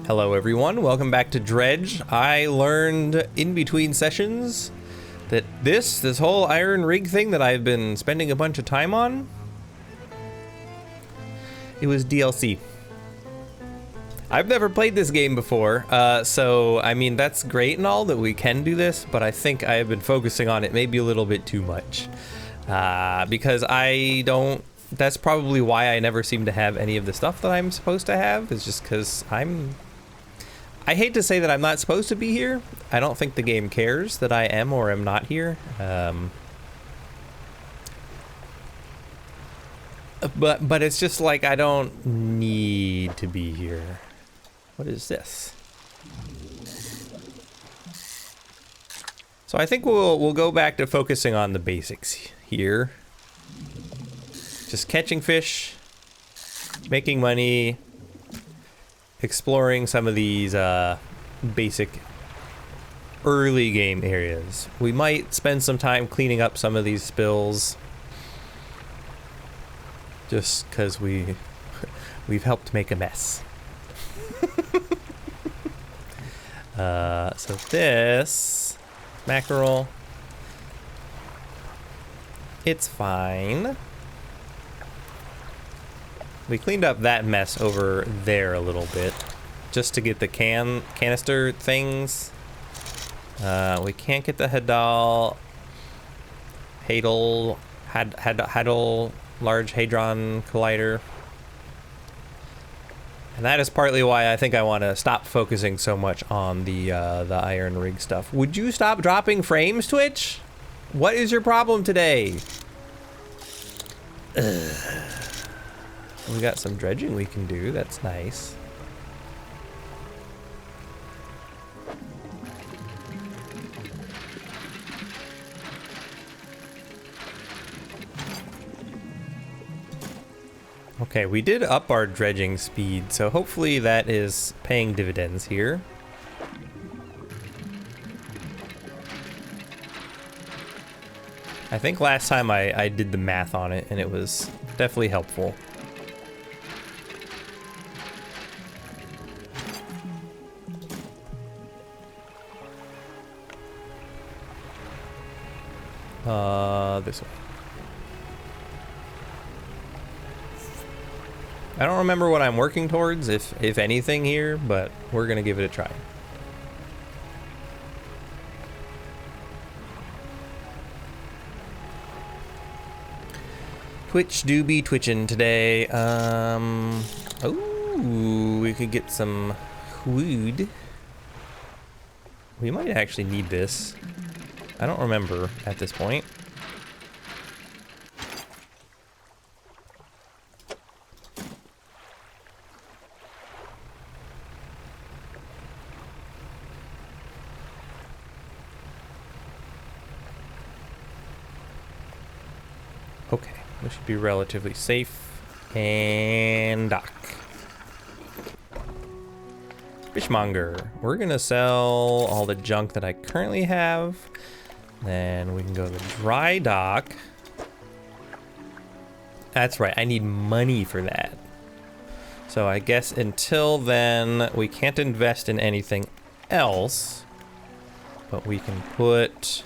Hello everyone, welcome back to Dredge. I learned in between sessions that this whole iron rig thing that I've been spending a bunch of time on, it was DLC. I've never played this game before, so I mean that's great and all that we can do this, but I think I have been focusing on it maybe a little bit too much. Because that's probably why I never seem to have any of the stuff that I'm supposed to have, is just because I hate to say that I'm not supposed to be here. I don't think the game cares that I am or am not here. But it's just like I don't need to be here. What is this? So I think we'll go back to focusing on the basics here. Just catching fish, making money, exploring some of these basic early game areas. We might spend some time cleaning up some of these spills, just because we've helped make a mess. So this mackerel, it's fine. We cleaned up that mess over there a little bit, just to get the canister things. We can't get the Hadal Large Hadron Collider. And that is partly why I think I want to stop focusing so much on the iron rig stuff. Would you stop dropping frames, Twitch? What is your problem today? Ugh. We got some dredging we can do, that's nice. Okay, we did up our dredging speed, so hopefully that is paying dividends here. I think last time I did the math on it and it was definitely helpful. This way. I don't remember what I'm working towards, if anything here, but we're gonna give it a try. Twitch do be twitching today. Oh, we could get some wood. We might actually need this. I don't remember at this point. Okay, we should be relatively safe. And dock. Fishmonger. We're gonna sell all the junk that I currently have. Then we can go to the dry dock. That's right, I need money for that. So I guess until then, we can't invest in anything else. But we can put...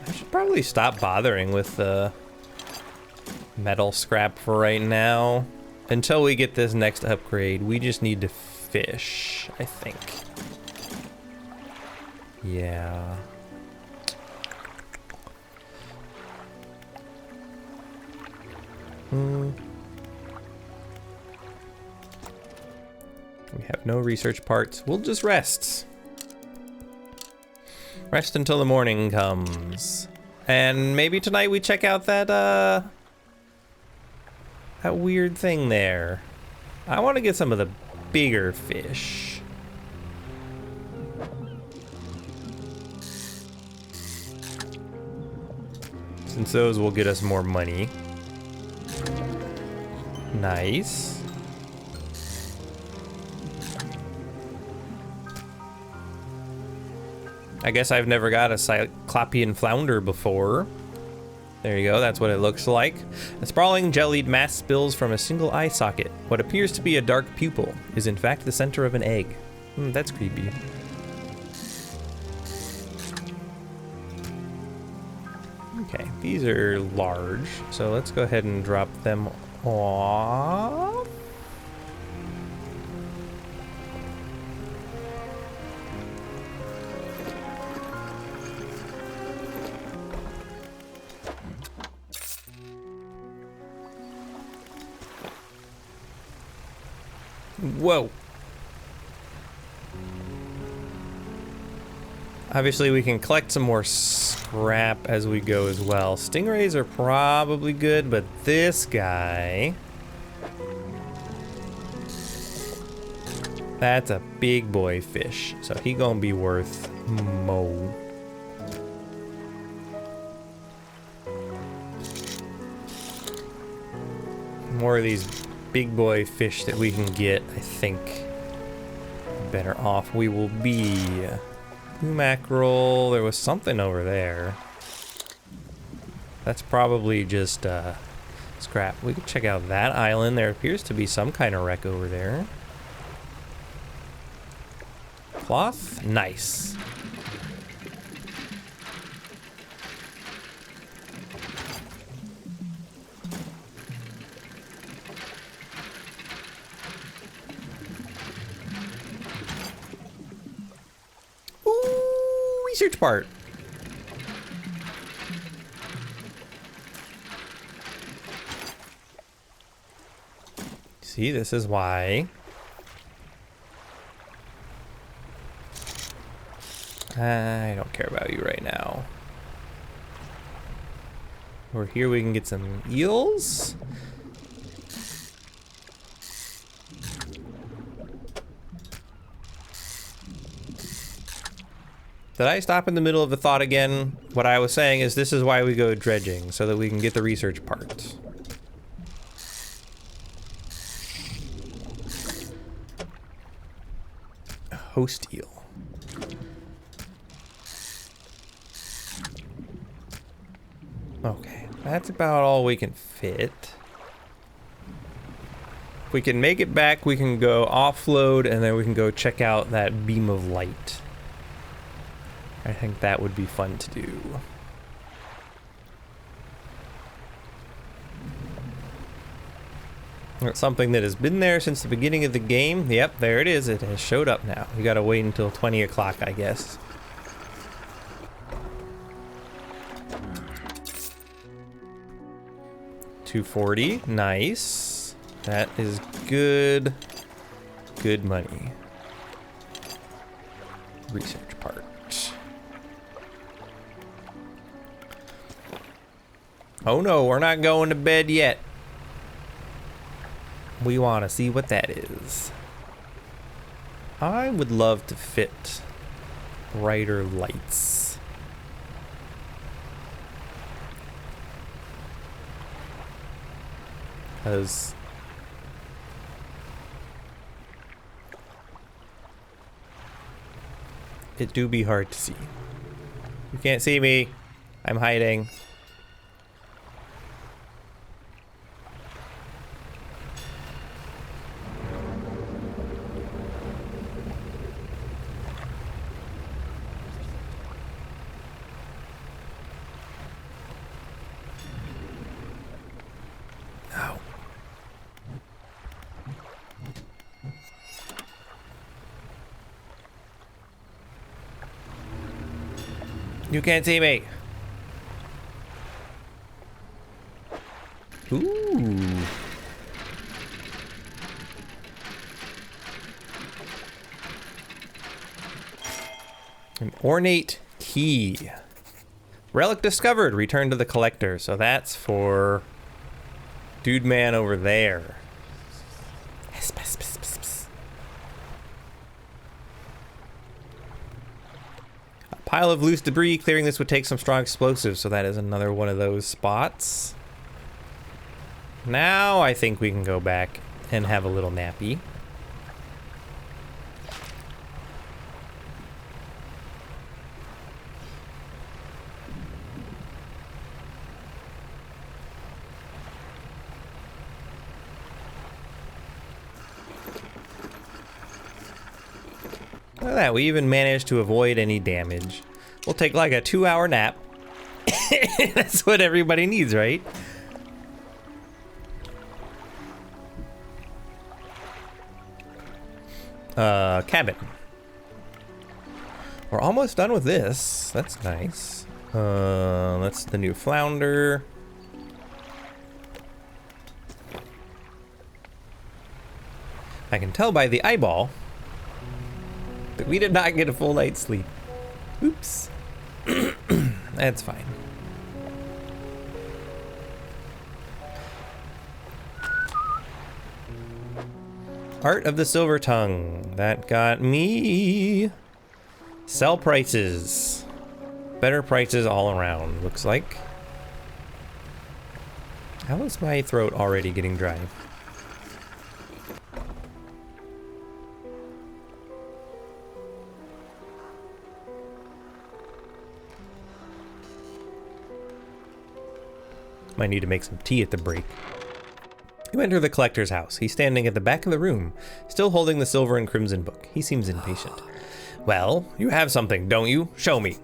I should probably stop bothering with the metal scrap for right now. Until we get this next upgrade, we just need to fish, I think. Yeah. We have no research parts. We'll just rest. Rest until the morning comes. And maybe tonight we check out that that weird thing there. I want to get some of the bigger fish. Since those will get us more money. Nice. I guess I've never got a cyclopean flounder before. There you go, that's what it looks like. A sprawling jellied mass spills from a single eye socket. What appears to be a dark pupil is in fact the center of an egg. That's creepy. Okay, these are large, so let's go ahead and drop them off. Whoa. Obviously, we can collect some more scrap as we go as well. Stingrays are probably good, but this guy... That's a big boy fish, so he gonna be worth mo. More of these big boy fish that we can get, I think, better off we will be. Blue mackerel, there was something over there. That's probably just scrap. We could check out that island. There appears to be some kind of wreck over there. Cloth? Nice. Ooh, research part. See, this is why I don't care about you right now. Over here we can get some eels. Did I stop in the middle of the thought again? What I was saying is this is why we go dredging, so that we can get the research part. A host eel. Okay, that's about all we can fit. If we can make it back, we can go offload and then we can go check out that beam of light. I think that would be fun to do. It's something that has been there since the beginning of the game. Yep, there it is. It has showed up now. We gotta wait until 20 o'clock, I guess. $240, nice. That is good. Good money. Research part. Oh no, we're not going to bed yet. We want to see what that is. I would love to fit brighter lights. Because it do be hard to see. You can't see me. I'm hiding. You can't see me. Ooh. An ornate key. Relic discovered. Return to the collector. So that's for dude man over there. Pile of loose debris. Clearing this would take some strong explosives, so that is another one of those spots. Now I think we can go back and have a little nappy. Look at that, we even managed to avoid any damage. We'll take like a 2-hour nap. That's what everybody needs, right? Cabin. We're almost done with this. That's nice. That's the new flounder. I can tell by the eyeball that we did not get a full night's sleep. Oops. That's fine. Art of the Silver Tongue. That got me. Sell prices. Better prices all around, looks like. How is my throat already getting dry? Might need to make some tea at the break. You enter the collector's house. He's standing at the back of the room, still holding the silver and crimson book. He seems impatient. Well, you have something, don't you? Show me.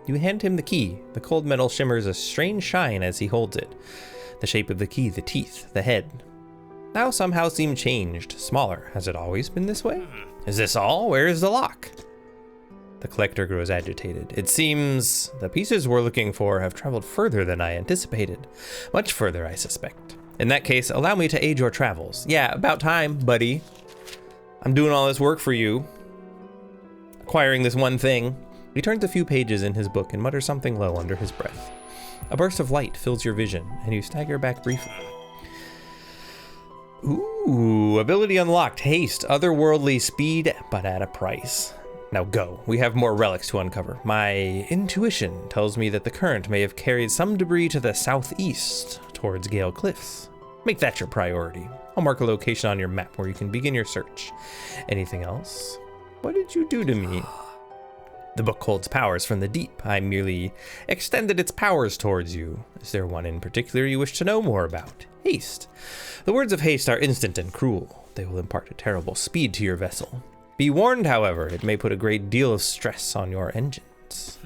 You hand him the key. The cold metal shimmers a strange shine as he holds it. The shape of the key, the teeth, the head. Now somehow seem changed, smaller. Has it always been this way? Is this all? Where is the lock? The collector grows agitated. It seems the pieces we're looking for have traveled further than I anticipated. Much further, I suspect. In that case, allow me to aid your travels. Yeah, about time, buddy. I'm doing all this work for you. Acquiring this one thing. He turns a few pages in his book and mutters something low under his breath. A burst of light fills your vision, and you stagger back briefly. Ooh, ability unlocked. Haste, otherworldly speed, but at a price. Now go. We have more relics to uncover. My intuition tells me that the current may have carried some debris to the southeast towards Gale Cliffs. Make that your priority. I'll mark a location on your map where you can begin your search. Anything else? What did you do to me? The book holds powers from the deep. I merely extended its powers towards you. Is there one in particular you wish to know more about? Haste. The words of haste are instant and cruel. They will impart a terrible speed to your vessel. Be warned, however, it may put a great deal of stress on your engines.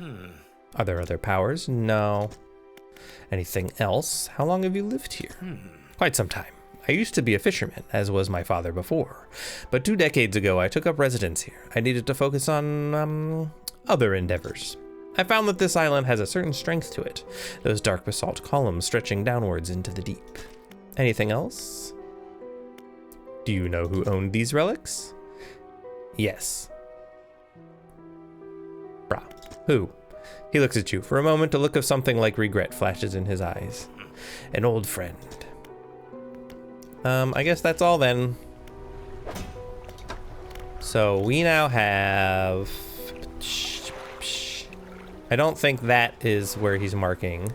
Are there other powers? No. Anything else? How long have you lived here? Quite some time. I used to be a fisherman, as was my father before. But 2 decades ago, I took up residence here. I needed to focus on, other endeavors. I found that this island has a certain strength to it. Those dark basalt columns stretching downwards into the deep. Anything else? Do you know who owned these relics? Yes. Brah. Who? He looks at you. For a moment, a look of something like regret flashes in his eyes. An old friend. I guess that's all then. So we now have... I don't think that is where he's marking.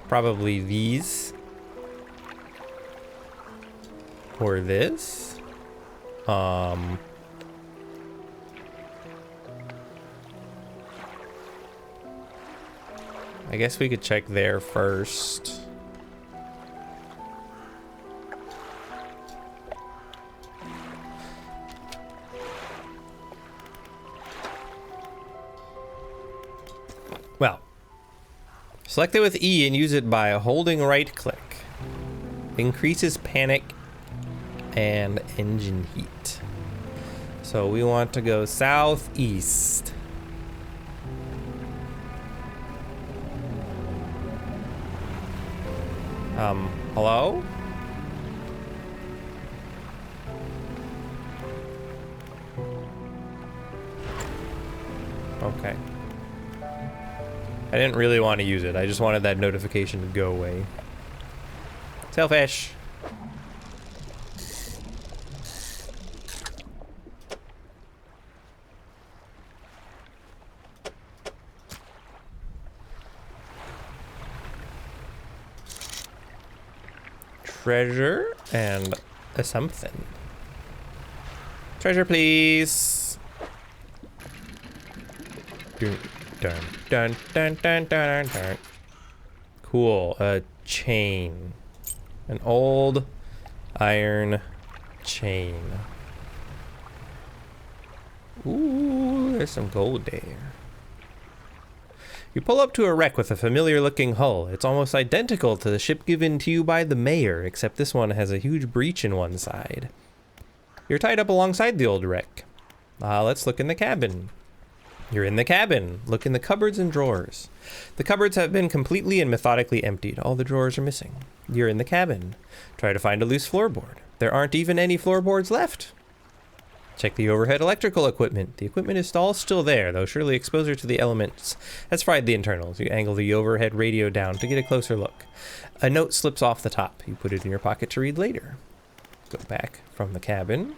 Probably these. Or this. I guess we could check there first. Well, select it with E and use it by holding right click. Increases panic and engine heat. So we want to go southeast. Hello? Okay. I didn't really want to use it. I just wanted that notification to go away. Selfish. Treasure and a something. Treasure, please. Dun, dun, dun, dun, dun, dun, dun. Cool. A chain. An old iron chain. Ooh. there's some gold there. You pull up to a wreck with a familiar-looking hull. It's almost identical to the ship given to you by the mayor, except this one has a huge breach in one side. You're tied up alongside the old wreck. Let's look in the cabin. You're in the cabin. Look in the cupboards and drawers. The cupboards have been completely and methodically emptied. All the drawers are missing. You're in the cabin. Try to find a loose floorboard. There aren't even any floorboards left. Check the overhead electrical equipment. The equipment is all still there, though surely exposure to the elements has fried the internals. You angle the overhead radio down to get a closer look. A note slips off the top. You put it in your pocket to read later. Go back from the cabin.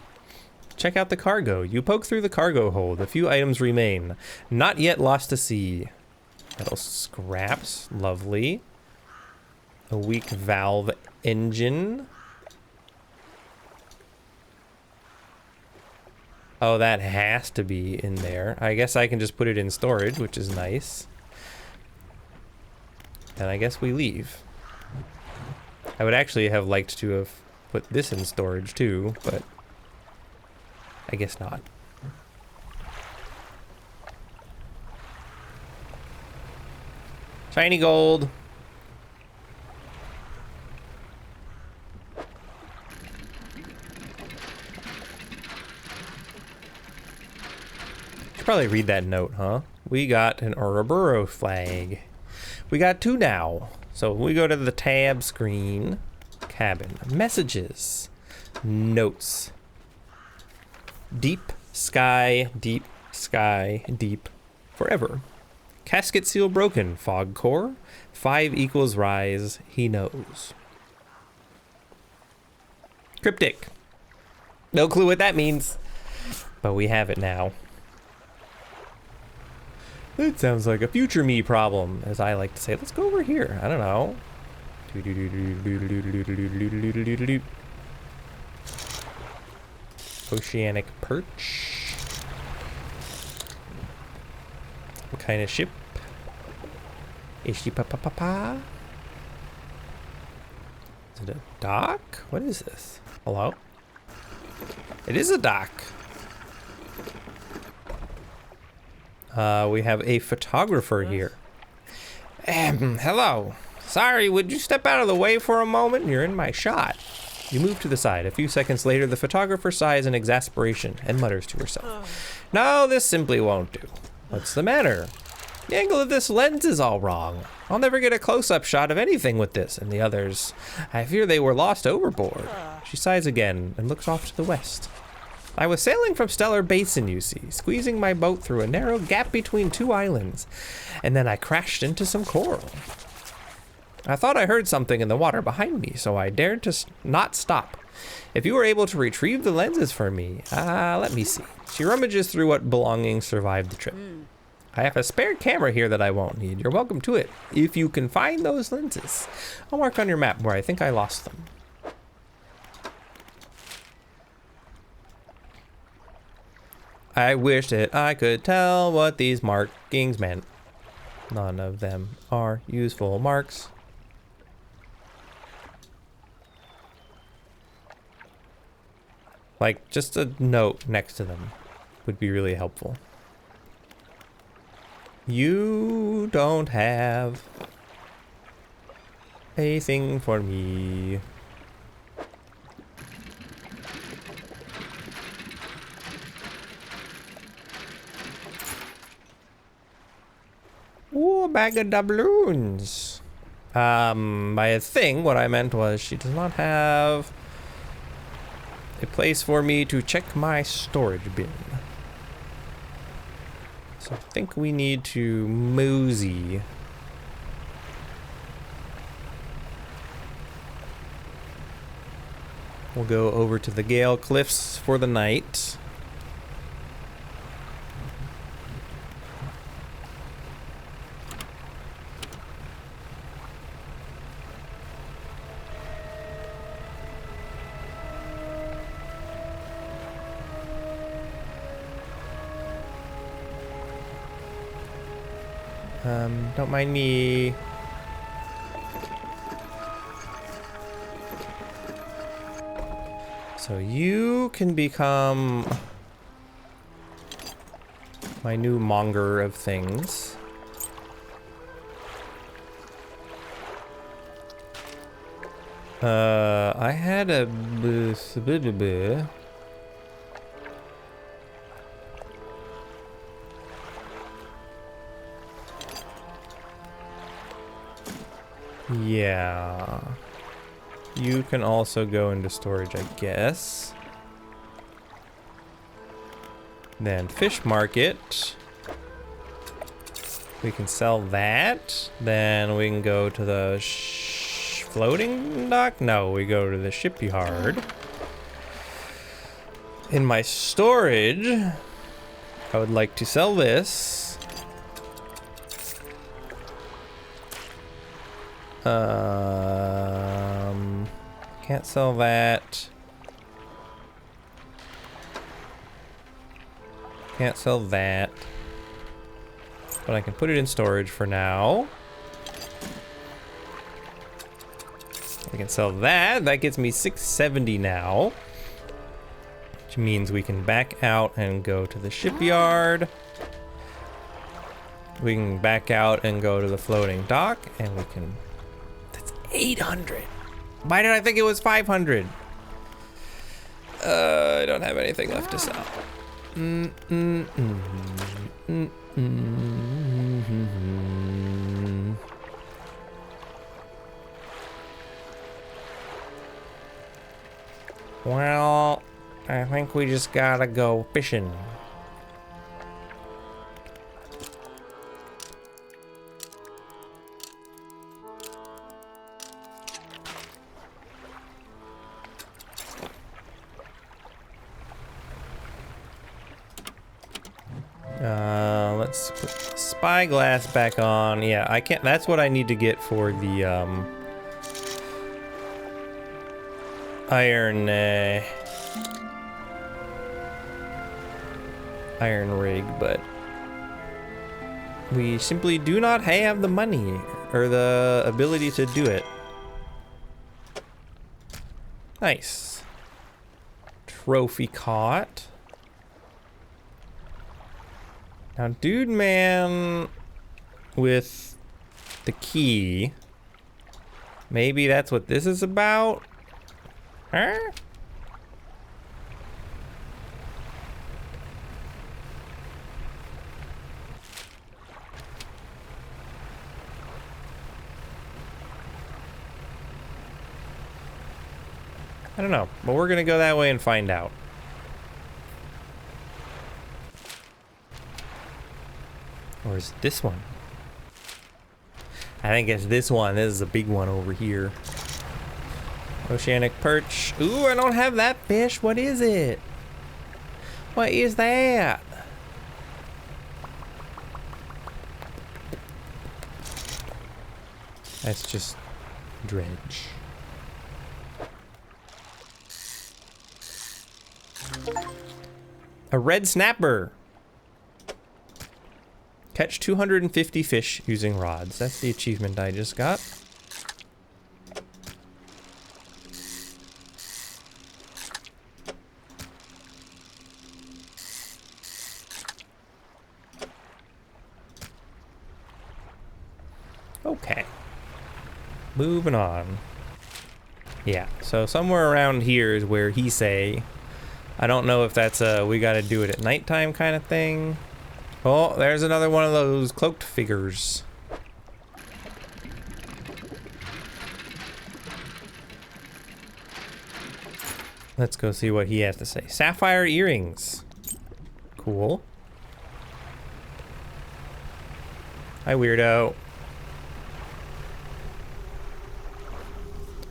Check out the cargo. You poke through the cargo hold. A few items remain. Not yet lost to sea. Metal scraps. Lovely. A weak valve engine. Oh, that has to be in there. I guess I can just put it in storage, which is nice. And I guess we leave. I would actually have liked to have put this in storage too, but I guess not. Shiny gold. Should probably read that note, huh? We got an Ouroboros flag. We got 2 now. So we go to the tab screen. Cabin. Messages. Notes. Deep sky, deep sky, deep forever. Casket seal broken. Fog core. 5 equals rise. He knows. Cryptic. No clue what that means. But we have it now. That sounds like a future me problem, as I like to say. Let's go over here. I don't know. Oceanic perch. What kind of ship? Ishi-pa-pa-pa-pa. Is it a dock? What is this? Hello? It is a dock. We have a photographer here. Hello. Sorry, would you step out of the way for a moment? You're in my shot. You move to the side. A few seconds later, the photographer sighs in exasperation and mutters to herself. No, this simply won't do. What's the matter? The angle of this lens is all wrong. I'll never get a close-up shot of anything with this. And the others, I fear they were lost overboard. She sighs again and looks off to the west. I was sailing from Stellar Basin, you see, squeezing my boat through a narrow gap between 2 islands, and then I crashed into some coral. I thought I heard something in the water behind me, so I dared to not stop. If you were able to retrieve the lenses for me, let me see. She rummages through what belongings survived the trip. I have a spare camera here that I won't need. You're welcome to it, if you can find those lenses. I'll mark on your map where I think I lost them. I wish that I could tell what these markings meant. None of them are useful marks. Like, just a note next to them would be really helpful. You don't have a thing for me. Ooh, a bag of doubloons. By a thing, what I meant was she does not have a place for me to check my storage bin. So I think we need to mosey. We'll go over to the Gale Cliffs for the night. Don't mind me. So you can become My new monger of things. I had a... Yeah. You can also go into storage, I guess. Then fish market. We can sell that. Then we can go to the floating dock? No, we go to the shipyard. In my storage, I would like to sell this. Can't sell that. Can't sell that. But I can put it in storage for now. I can sell that. That gets me 670 now. Which means we can back out and go to the shipyard. We can back out and go to the floating dock, and we can... That's 800. Why did I think it was 500? I don't have anything left to sell. Well, I think we just gotta go fishing. Let's put the spyglass back on. Yeah, I can't. That's what I need to get for the iron rig, but we simply do not have the money or the ability to do it. Nice. Trophy caught. Now, dude man with the key, maybe that's what this is about? Huh? I don't know, but we're gonna go that way and find out. Or is it this one? I think it's this one. This is a big one over here. Oceanic perch. Ooh, I don't have that fish. What is it? What is that? That's just dredge. A red snapper. Catch 250 fish using rods. That's the achievement I just got. Okay. Moving on. Yeah, so somewhere around here is where he say. I don't know if that's a we gotta do it at nighttime kind of thing. Oh, there's another one of those cloaked figures. Let's go see what he has to say. Sapphire earrings. Cool. Hi, weirdo.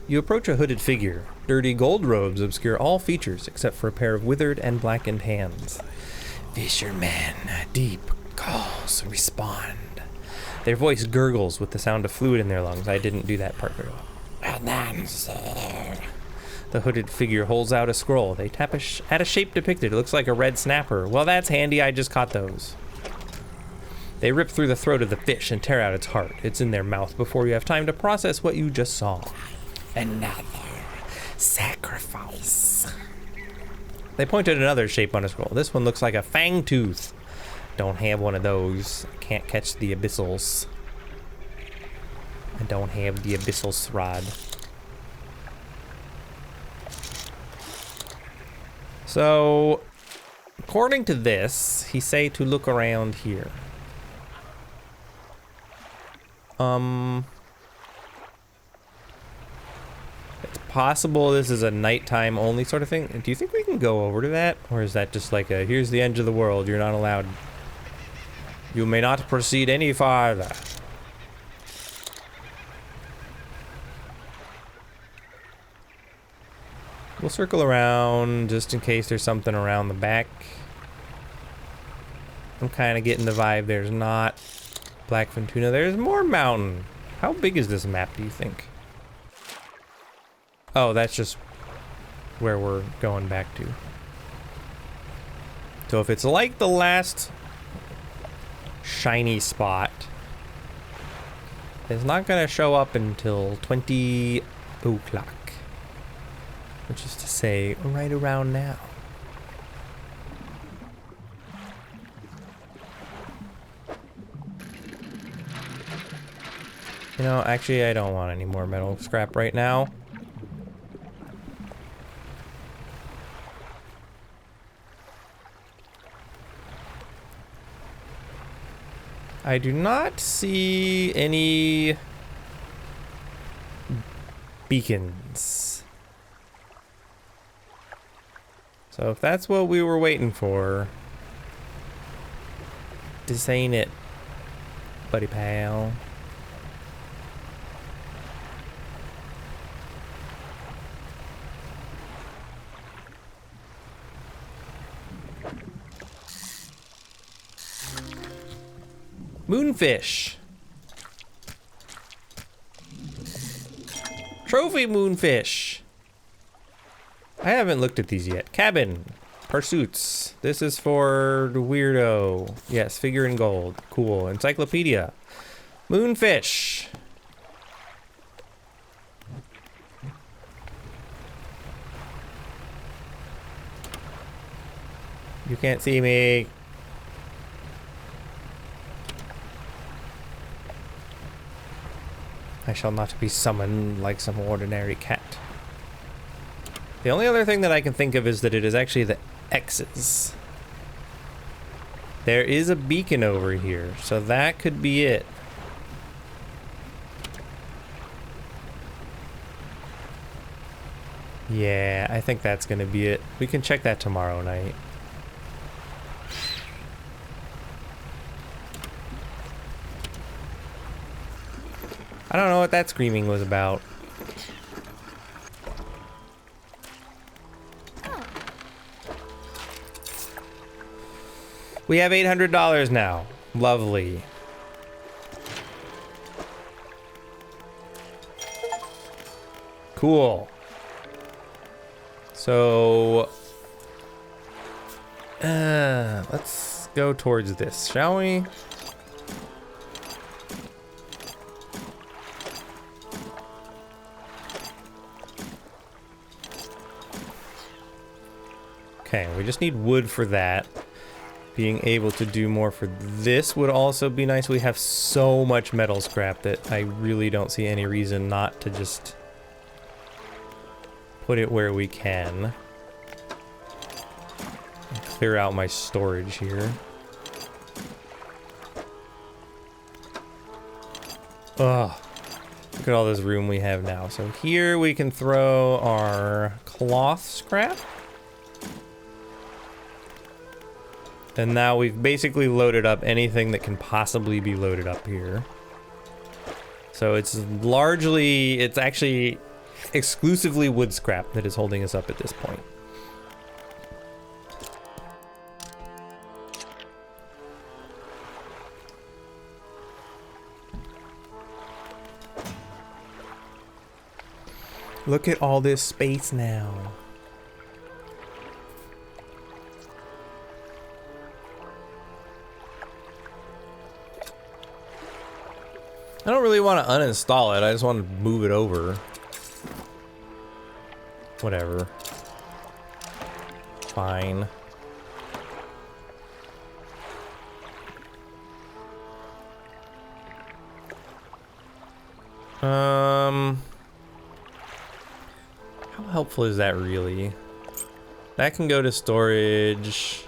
You approach a hooded figure. Dirty gold robes obscure all features except for a pair of withered and blackened hands. Fishermen, deep calls respond. Their voice gurgles with the sound of fluid in their lungs. I didn't do that part very well. An answer. The hooded figure holds out a scroll. They tap at a shape depicted. It looks like a red snapper. Well, that's handy. I just caught those. They rip through the throat of the fish and tear out its heart. It's in their mouth before you have time to process what you just saw. Another sacrifice. They point at another shape on a scroll. This one looks like a fang tooth. Don't have one of those. Can't catch the abyssals. I don't have the abyssal rod. So, according to this, he say to look around here. It's possible this is a nighttime only sort of thing. Do you think we can go over to that? Or is that just like a, here's the edge of the world, you're not allowed. You may not proceed any farther. We'll circle around just in case there's something around the back. I'm kind of getting the vibe there's not. Blackfin tuna, there's more mountain. How big is this map, do you think? Oh, that's just where we're going back to. So if it's like the last shiny spot, it's not gonna show up until 20 o'clock. Which is to say, right around now. You know, actually I don't want any more metal scrap right now. I do not see any beacons. So if that's what we were waiting for, this ain't it, buddy pal. Moonfish. Trophy moonfish. I haven't looked at these yet. Cabin. Pursuits. This is for the weirdo. Yes, figure in gold. Cool. Encyclopedia. Moonfish. You can't see me. I shall not be summoned like some ordinary cat. The only other thing that I can think of is that it is actually the X's. There is a beacon over here, so that could be it. Yeah, I think that's gonna be it. We can check that tomorrow night. I don't know what that screaming was about. We have $800 now. Lovely. Cool. So, let's go towards this, shall we? Okay, we just need wood for that. Being able to do more for this would also be nice. We have so much metal scrap that I really don't see any reason not to just put it where we can. Clear out my storage here. Ugh. Look at all this room we have now. So here we can throw our cloth scrap. And now we've basically loaded up anything that can possibly be loaded up here. So it's largely, it's actually exclusively wood scrap that is holding us up at this point. Look at all this space now. I don't really want to uninstall it, I just want to move it over. Whatever. Fine. How helpful is that really? That can go to storage.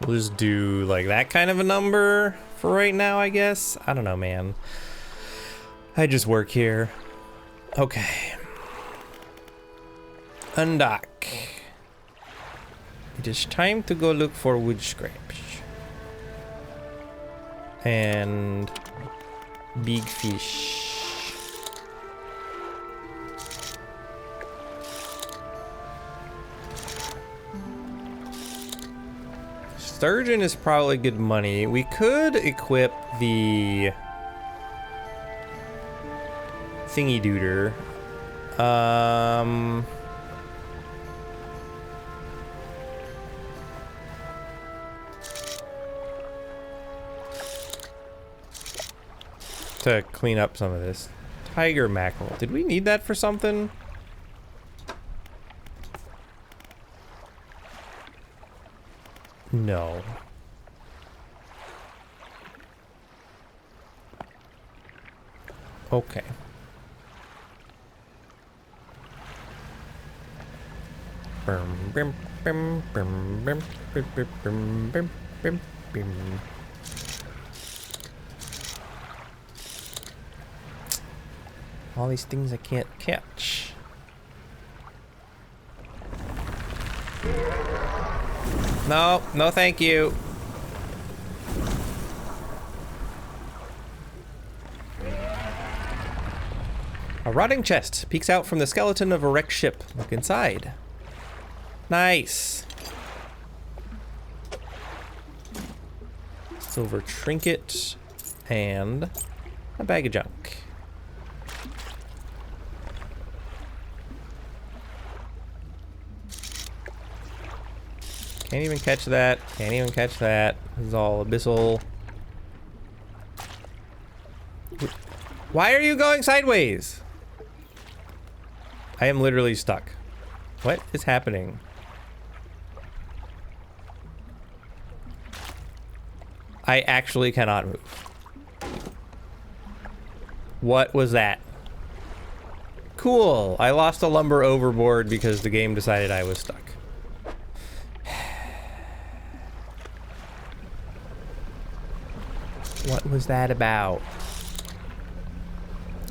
We'll just do like that kind of a number for right now, I guess. I don't know, man. I just work here. Okay. Undock. It is time to go look for wood scraps. And big fish. Sturgeon is probably good money. We could equip the thingy dooder. To clean up some of this. Tiger mackerel. Did we need that for something? No. Okay. All these things I can't catch. No, no thank you. A rotting chest peeks out from the skeleton of a wrecked ship. Look inside. Nice. Silver trinket and a bag of junk. Can't even catch that. Can't even catch that. This is all abyssal. Why are you going sideways? I am literally stuck. What is happening? I actually cannot move. What was that? Cool. I lost a lumber overboard because the game decided I was stuck. What was that about?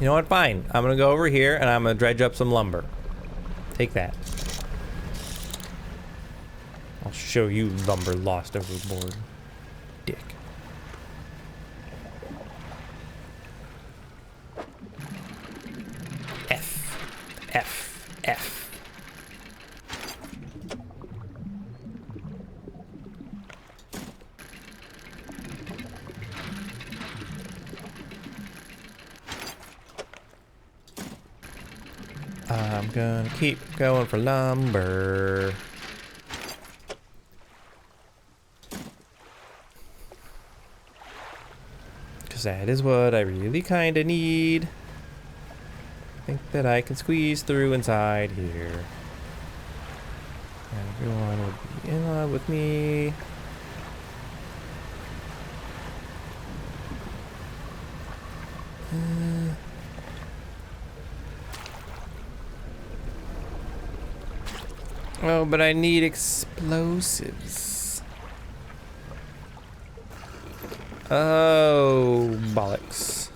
You know what? Fine. I'm gonna go over here and I'm gonna dredge up some lumber. Take that. I'll show you lumber lost overboard. Dick. F. I'm gonna keep going for lumber. Cause that is what I really kinda need. I think that I can squeeze through inside here. Everyone would be in love with me. Oh, but I need explosives. Oh, bollocks.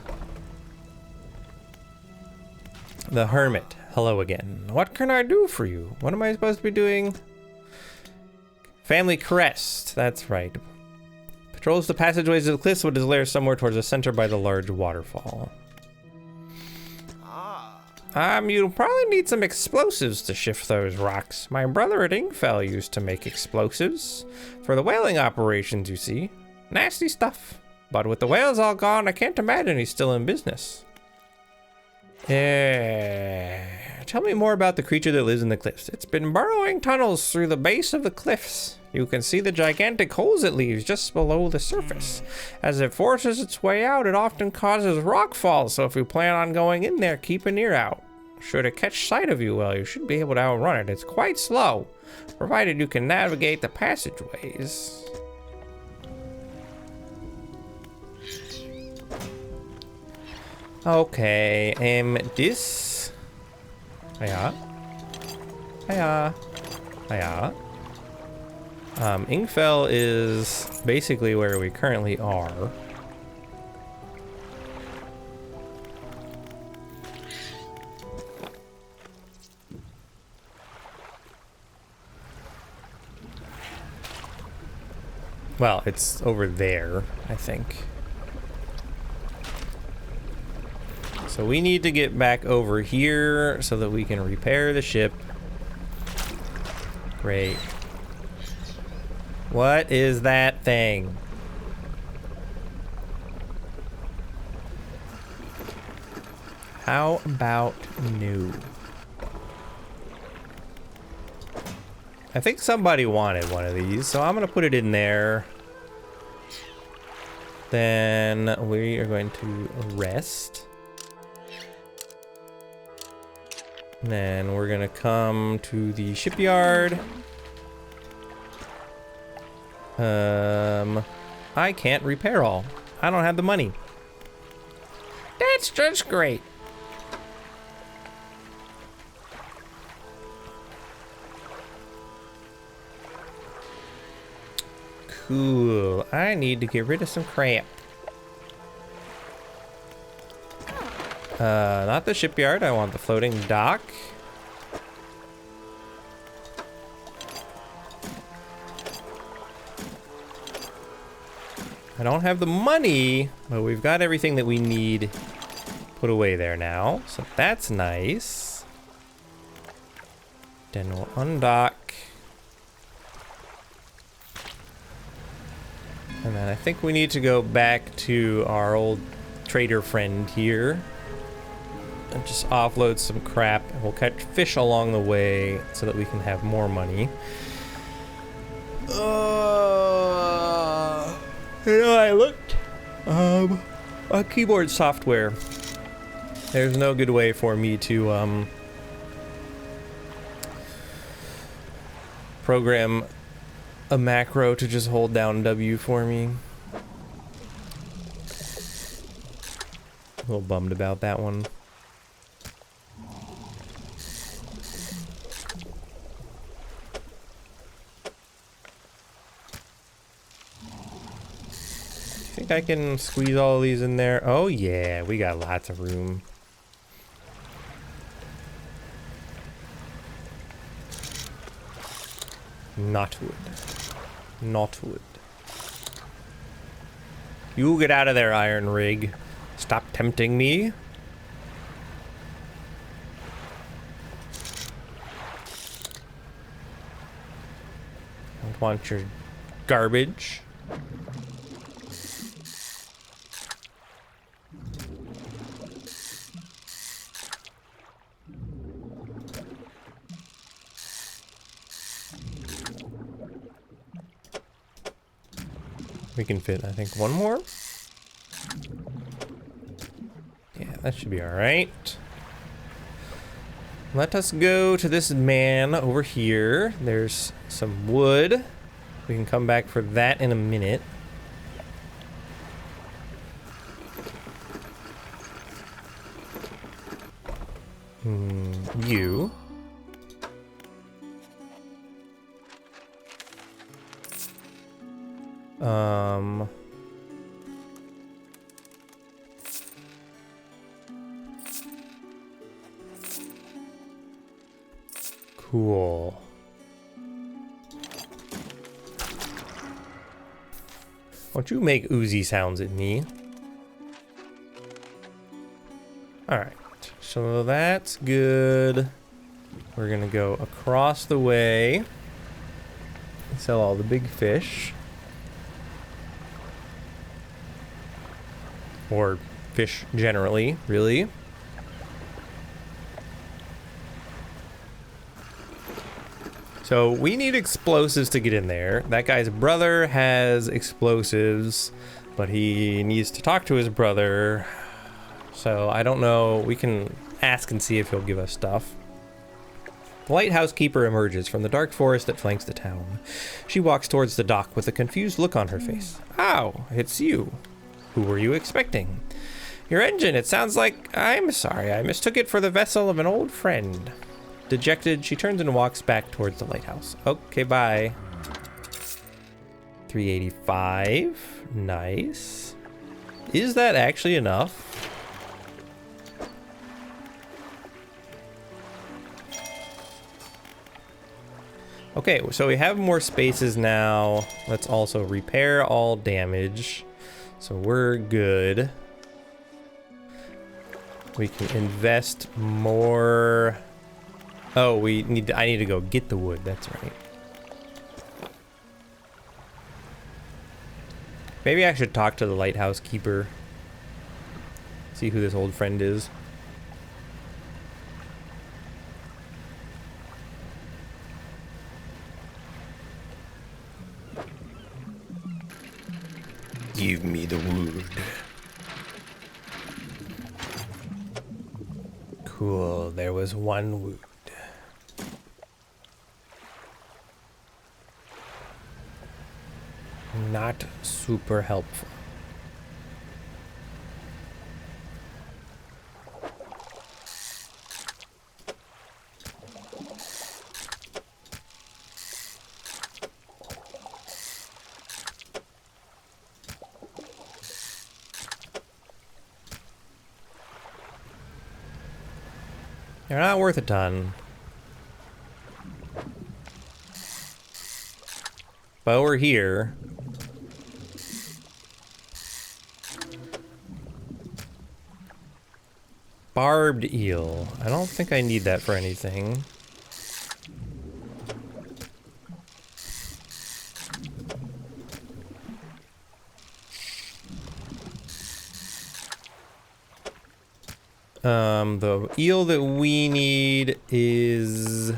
The hermit. Hello again. What can I do for you? What am I supposed to be doing? Family crest. That's right. Patrols the passageways of the cliffs with his lair somewhere towards the center by the large waterfall. You'll probably need some explosives to shift those rocks. My brother at Ingfell used to make explosives for the whaling operations, you see. Nasty stuff. But with the whales all gone, I can't imagine he's still in business. Tell me more about the creature that lives in the cliffs. It's been burrowing tunnels through the base of the cliffs. You can see the gigantic holes it leaves just below the surface. As it forces its way out, it often causes rock falls, so if you plan on going in there, keep an ear out. Should it catch sight of you, well, you should be able to outrun it. It's quite slow, provided you can navigate the passageways. Okay, this. Hiya. Hiya. Hiya. Ingfell is basically where we currently are. Well, it's over there, I think. So we need to get back over here so that we can repair the ship. Great. What is that thing? How about new? I think somebody wanted one of these, so I'm gonna put it in there. Then we are going to rest. And then we're gonna come to the shipyard. I can't repair all. I don't have the money. That's just great. Cool. I need to get rid of some crap. Not the shipyard. I want the floating dock. I don't have the money, but we've got everything that we need put away there now. So that's nice. Then we'll undock. And then I think we need to go back to our old trader friend here and just offload some crap, and we'll catch fish along the way so that we can have more money. You know, I looked on keyboard software. There's no good way for me to program a macro to just hold down W for me. A little bummed about that one. Think I can squeeze all of these in there? Oh yeah, we got lots of room. Not wood. Not wood. You get out of there, iron rig. Stop tempting me. Don't want your garbage. We can fit, I think, one more. Yeah, that should be all right. Let us go to this man over here. There's some wood. We can come back for that in a minute. You. Cool. Won't you make oozy sounds at me? Alright, so that's good. We're gonna go across the way and sell all the big fish. Or fish generally, really. So we need explosives to get in there. That guy's brother has explosives, but he needs to talk to his brother. So I don't know. We can ask and see if he'll give us stuff. The lighthouse keeper emerges from the dark forest that flanks the town. She walks towards the dock with a confused look on her face. Oh, it's you. Who were you expecting? Your engine, it sounds like... I'm sorry, I mistook it for the vessel of an old friend. Dejected, she turns and walks back towards the lighthouse. Okay, bye. 385. Nice. Is that actually enough? Okay, so we have more spaces now. Let's also repair all damage. So we're good. We can invest more. Oh, I need to go get the wood. That's right. Maybe I should talk to the lighthouse keeper. See who this old friend is. Give me the wood. Cool, there was one wood. Not super helpful. They're not worth a ton. But we're here. Barbed eel. I don't think I need that for anything. The eel that we need is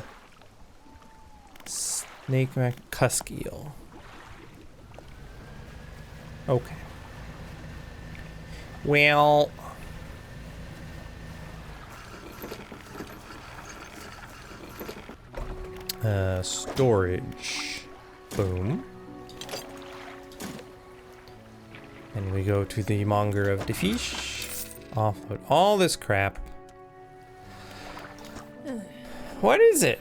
snake cusk eel. Okay. Well, storage. Boom. And we go to the monger of the fish. Offload all this crap. What is it?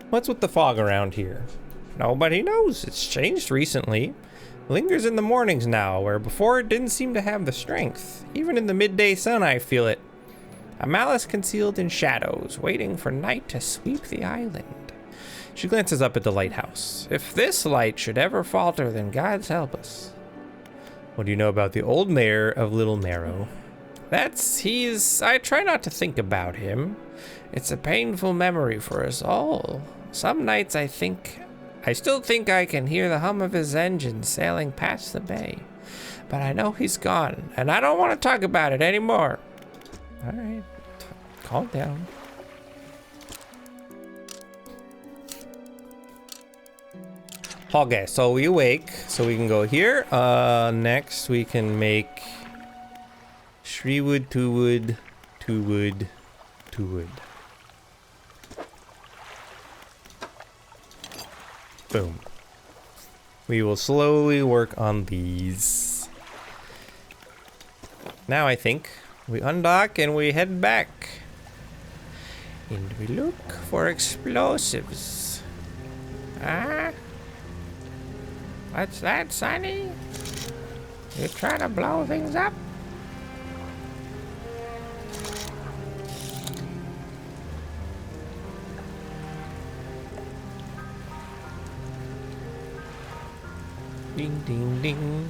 What's with the fog around here? Nobody knows. It's changed recently. Lingers in the mornings now, where before it didn't seem to have the strength. Even in the midday sun, I feel it. A malice concealed in shadows, waiting for night to sweep the island. She glances up at the lighthouse. If this light should ever falter, then God's help us. What do you know about the old mayor of Little Marrow? I try not to think about him. It's a painful memory for us all. Some nights I still think I can hear the hum of his engine sailing past the bay. But I know he's gone, and I don't want to talk about it anymore. All right, calm down. Okay, so we awake, so we can go here. Next we can make 3 wood, 2 wood, 2 wood, 2 wood. Boom. We will slowly work on these. Now I think we undock and we head back. And we look for explosives. Ah? What's that, Sonny? You trying to blow things up? Ding, ding, ding.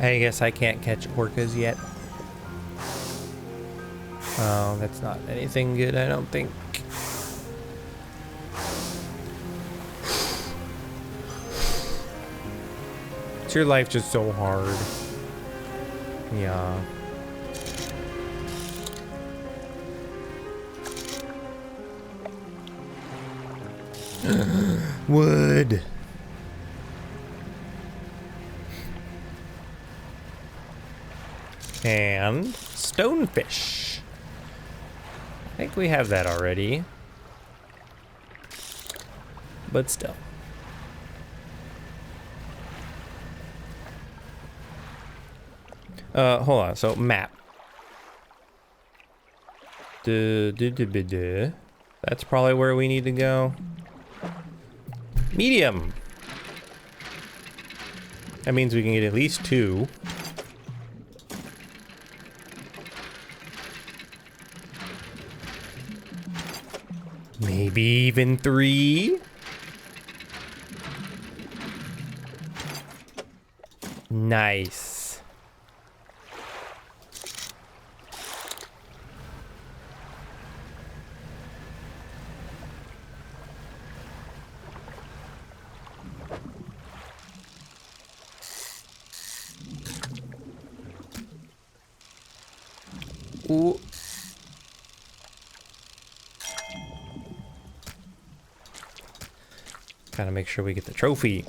I guess I can't catch orcas yet. Oh, that's not anything good, I don't think. makes your life just so hard. Yeah. Wood. And stonefish. I think we have that already. But still. Hold on. So map. That's probably where we need to go. Medium. That means we can get at least 2. Maybe even 3. Nice. Ooh. Gotta make sure we get the trophy.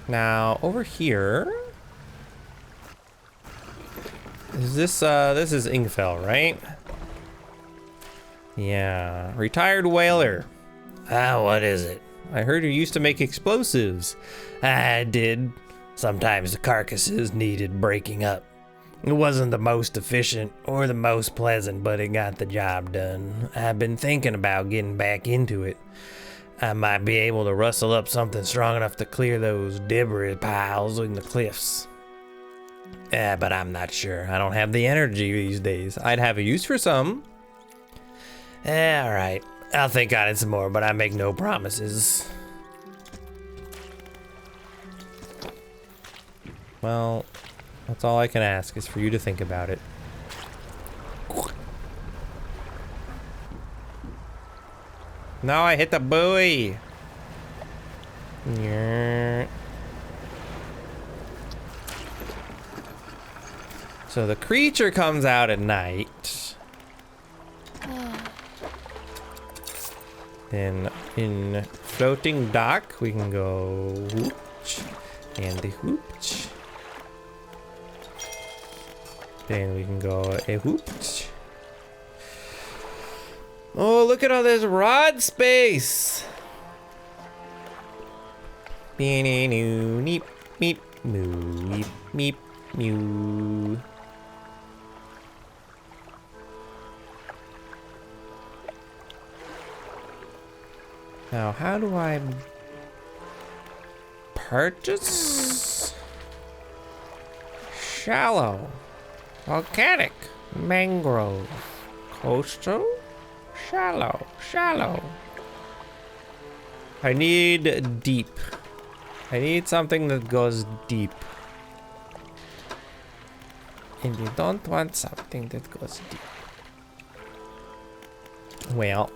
Now, over here... Is this is Ingfell, right? Yeah. Retired whaler. Ah, what is it? I heard you used to make explosives. I did. Sometimes the carcasses needed breaking up. It wasn't the most efficient or the most pleasant, but it got the job done. I've been thinking about getting back into it. I might be able to rustle up something strong enough to clear those debris piles in the cliffs. But I'm not sure. I don't have the energy these days. I'd have a use for some. Alright. I'll think on it some more, but I make no promises. Well, that's all I can ask is for you to think about it. No, I hit the buoy. Yeah. So the creature comes out at night. Then in floating dock, we can go whooch and the whooch. Then we can go a whooch. Oh, look at all this rod space. Meep, meep, moo, meep, meep, mew. Now, how do I purchase? Shallow, volcanic, mangrove, coastal, shallow, shallow. I need deep. I need something that goes deep. And you don't want something that goes deep. Well.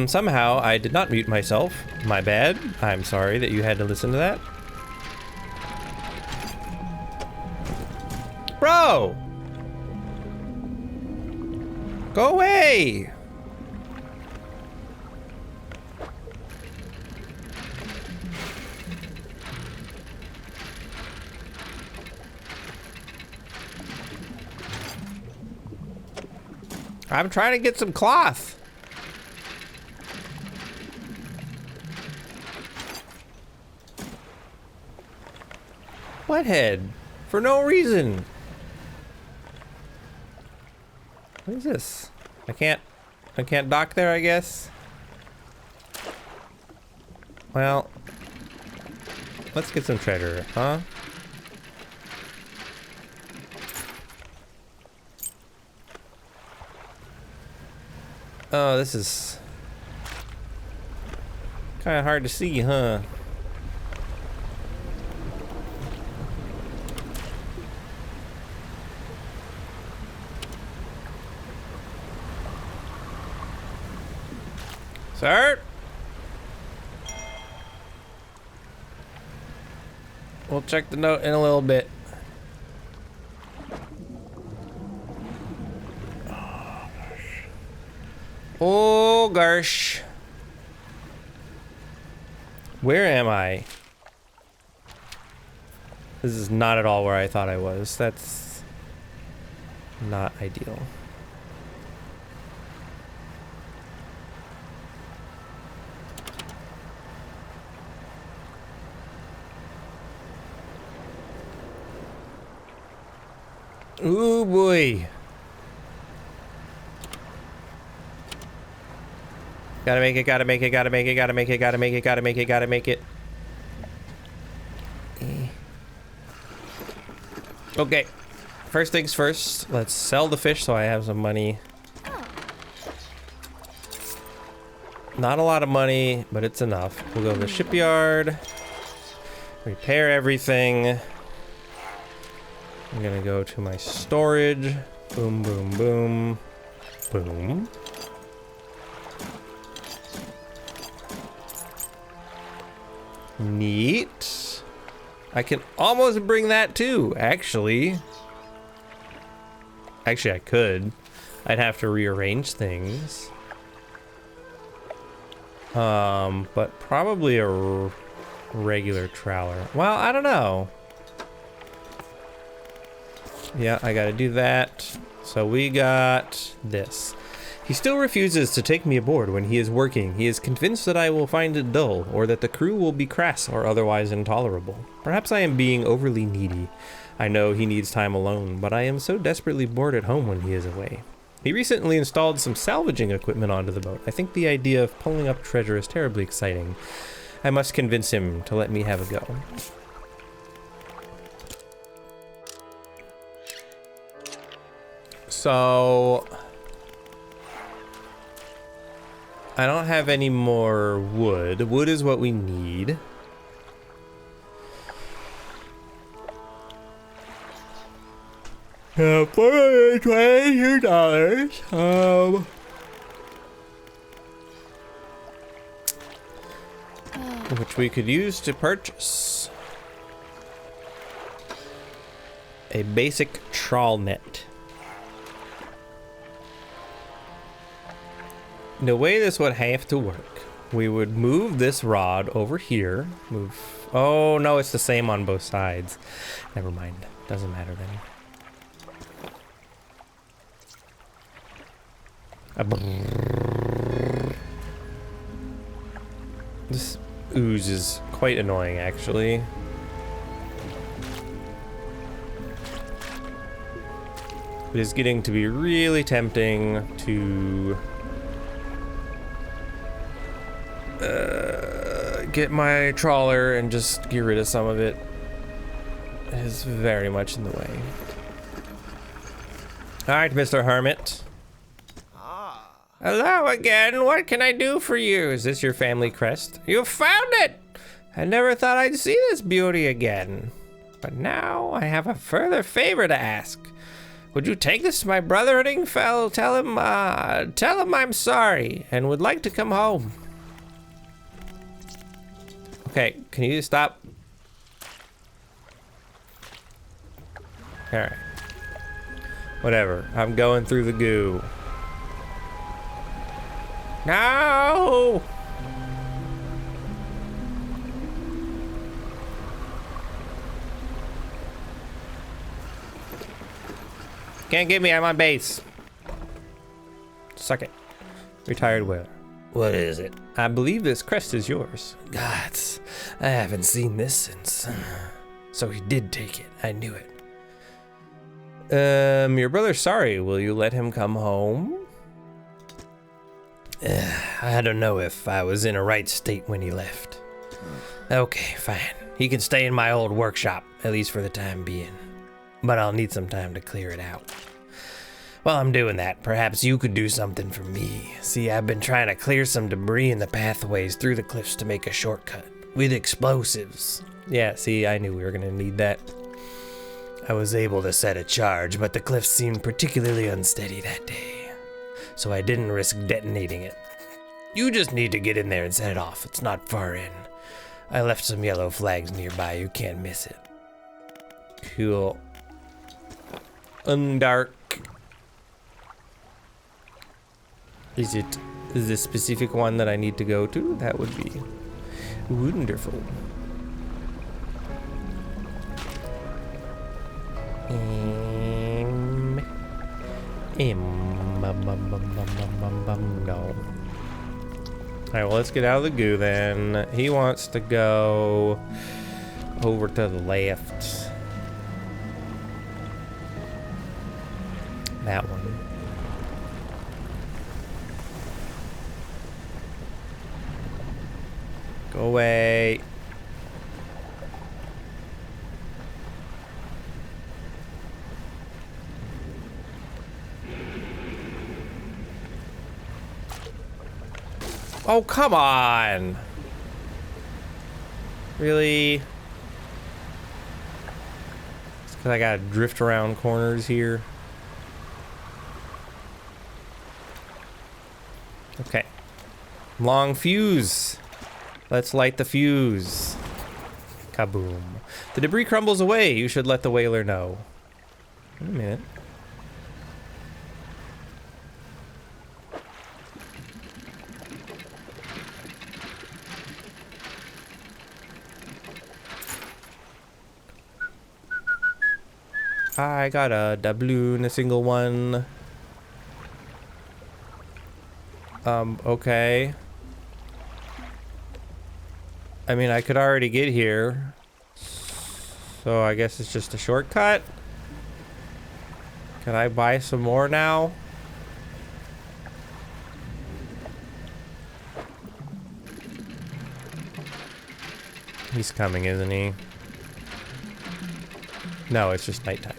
Somehow I did not mute myself. My bad. I'm sorry that you had to listen to that. Bro! Go away! I'm trying to get some cloth. Butthead. For no reason. What is this? I can't dock there, I guess. Well, let's get some treasure, huh? Oh, this is kind of hard to see, huh? Sir? We'll check the note in a little bit. Oh, gosh. Where am I? This is not at all where I thought I was. That's not ideal. Ooh, boy. Gotta make it, gotta make it, gotta make it, gotta make it, gotta make it, gotta make it, gotta make it. Okay. First things first, let's sell the fish so I have some money. Not a lot of money, but it's enough. We'll go to the shipyard. Repair everything. I'm gonna go to my storage. Boom, boom, boom. Boom. Neat. I can almost bring that too, actually. Actually, I could. I'd have to rearrange things. But probably a regular trawler. Well, I don't know. Yeah, I gotta do that. So we got this. He still refuses to take me aboard when he is working. He is convinced that I will find it dull, or that the crew will be crass or otherwise intolerable. Perhaps I am being overly needy. I know he needs time alone, but I am so desperately bored at home when he is away. He recently installed some salvaging equipment onto the boat. I think the idea of pulling up treasure is terribly exciting. I must convince him to let me have a go. So I don't have any more wood. Wood is what we need. $422. Which we could use to purchase a basic trawl net. The way this would have to work, we would move this rod over here. Oh no, it's the same on both sides. Never mind, doesn't matter then. This ooze is quite annoying, actually. It is getting to be really tempting to get my trawler and just get rid of some of it. It is very much in the way. Alright, Mr. Hermit. Hello again. What can I do for you? Is this your family crest? You found it! I never thought I'd see this beauty again. But now I have a further favor to ask. Would you take this to my brother, Ringfell? Tell him I'm sorry and would like to come home. Okay, can you stop? Alright. Whatever, I'm going through the goo. No! Can't get me, I'm on base. Suck it. Retired whaler. What is it? I believe this crest is yours. Gods, I haven't seen this since. So he did take it, I knew it. Your brother's sorry, will you let him come home? I don't know if I was in a right state when he left. Okay, fine. He can stay in my old workshop, at least for the time being. But I'll need some time to clear it out. While I'm doing that, perhaps you could do something for me. See, I've been trying to clear some debris in the pathways through the cliffs to make a shortcut. With explosives. Yeah, see, I knew we were gonna need that. I was able to set a charge, but the cliffs seemed particularly unsteady that day. So I didn't risk detonating it. You just need to get in there and set it off. It's not far in. I left some yellow flags nearby. You can't miss it. Cool. Undark. Is it the specific one that I need to go to? That would be wonderful. No. Alright, well, let's get out of the goo then. He wants to go over to the left. That one. Go away. Oh, come on. Really? It's because I gotta drift around corners here. Okay. Long fuse. Let's light the fuse. Kaboom. The debris crumbles away. You should let the whaler know. Wait a minute. I got a doubloon, a single one. Okay. I mean, I could already get here. So I guess it's just a shortcut. Can I buy some more now? He's coming, isn't he? No, it's just nighttime.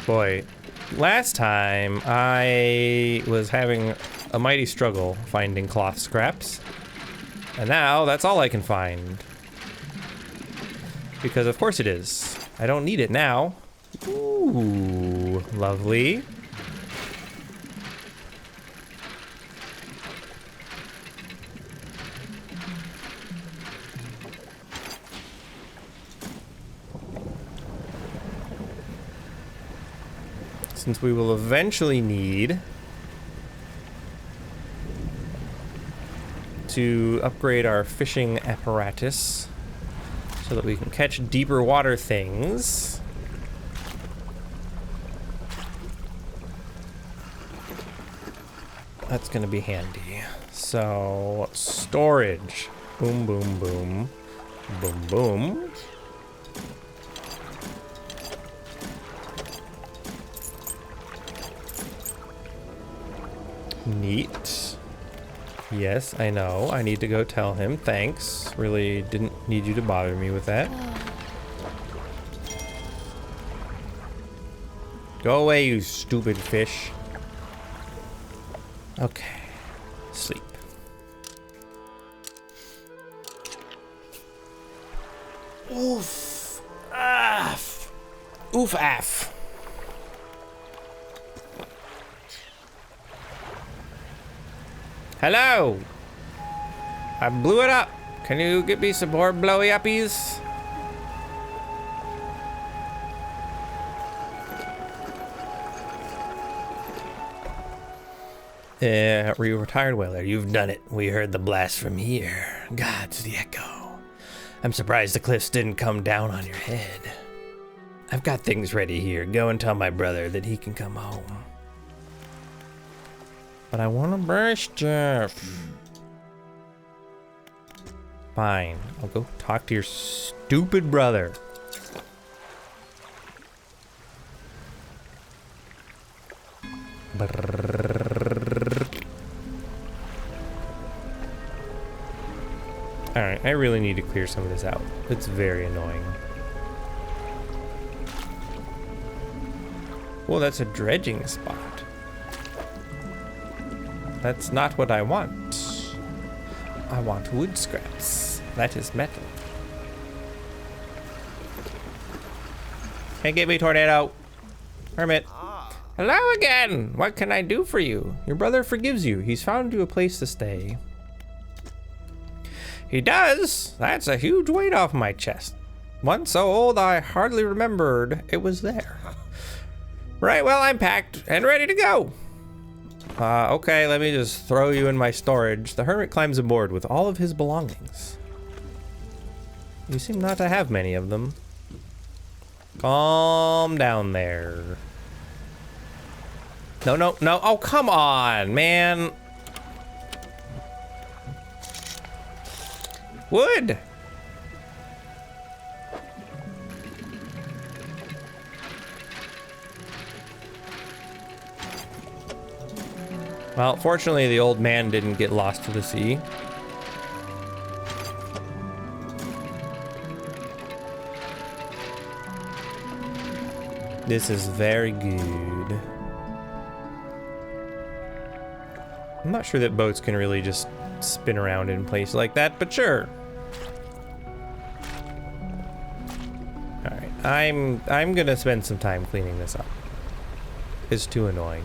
Boy, last time I was having a mighty struggle finding cloth scraps. And now that's all I can find. Because of course it is. I don't need it now. Ooh, lovely. Since we will eventually need to upgrade our fishing apparatus so that we can catch deeper water things. That's gonna be handy. So, storage. Boom, boom, boom. Boom, boom. Neat. Yes, I know. I need to go tell him. Thanks. Really didn't need you to bother me with that. Go away, you stupid fish. Okay. Sleep. Oof. Oof af. Hello. I blew it up. Can you get me some more blowy uppies? Retired whaler, you've done it. We heard the blast from here. God's the echo. I'm surprised the cliffs didn't come down on your head. I've got things ready here. Go and tell my brother that he can come home. But I want to brush Jeff. Fine. I'll go talk to your stupid brother. Alright, I really need to clear some of this out. It's very annoying. Well, that's a dredging spot. That's not what I want. I want wood scraps. That is metal. Hey, get me, tornado. Hermit. Hello again. What can I do for you? Your brother forgives you. He's found you a place to stay. He does? That's a huge weight off my chest. One so old I hardly remembered it was there. Right, well, I'm packed and ready to go. Okay, let me just throw you in my storage. The hermit climbs aboard with all of his belongings. You seem not to have many of them. Calm down there. No, no, no. Oh, come on, man. Wood. Well, fortunately, the old man didn't get lost to the sea. This is very good. I'm not sure that boats can really just spin around in place like that, but sure. All right, I'm gonna spend some time cleaning this up. It's too annoying.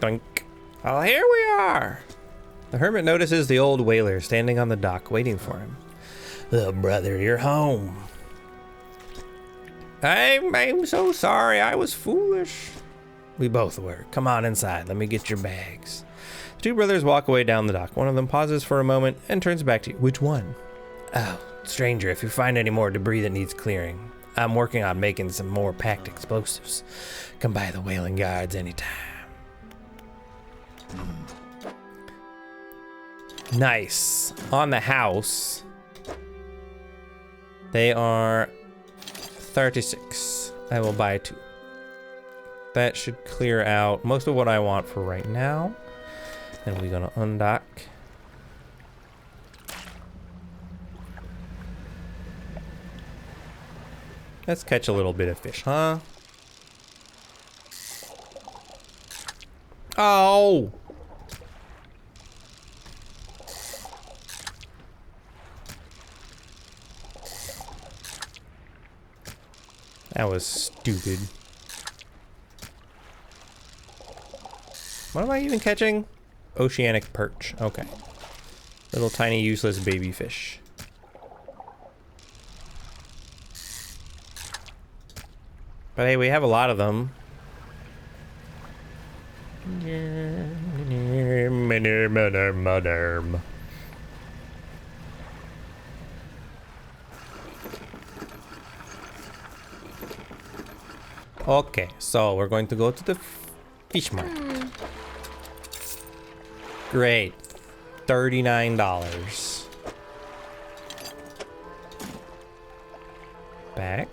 Doink. Oh, here we are. The hermit notices the old whaler standing on the dock waiting for him. Oh, brother, you're home. I'm so sorry. I was foolish. We both were. Come on inside. Let me get your bags. The two brothers walk away down the dock. One of them pauses for a moment and turns back to you. Which one? Oh, stranger, if you find any more debris that needs clearing, I'm working on making some more packed explosives. Come by the whaling yards anytime. Nice. On the house, they are 36. I will buy 2. That should clear out most of what I want for right now. And we're gonna undock. Let's catch a little bit of fish, huh? Oh! That was stupid. What am I even catching? Oceanic perch. Okay. Little tiny useless baby fish. But hey, we have a lot of them. Okay, so we're going to go to the fish market. Great. $39. Back.